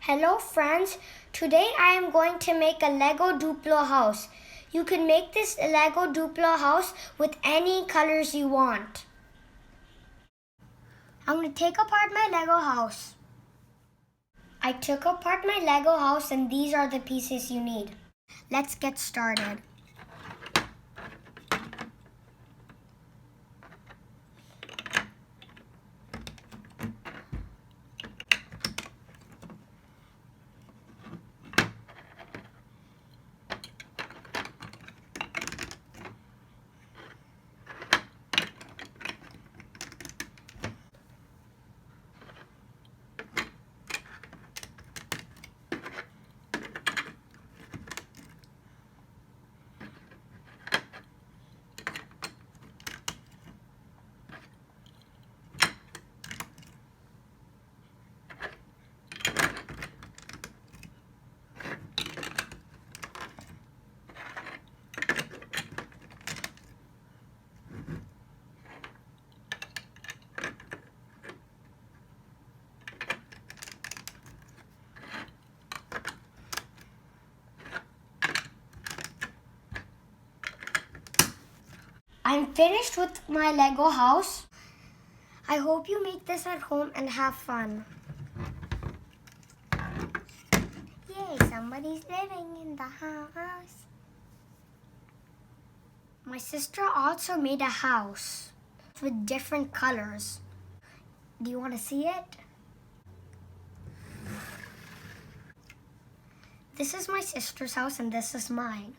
Hello friends, today I am going to make a Lego Duplo house. You can make this Lego Duplo house with any colors you want. I'm going to take apart my Lego house. I took apart my Lego house and these are the pieces you need. Let's get started. I'm finished with my Lego house. I hope you make this at home and have fun. Yay, somebody's living in the house. My sister also made a house with different colors. Do you want to see it? This is my sister's house and this is mine.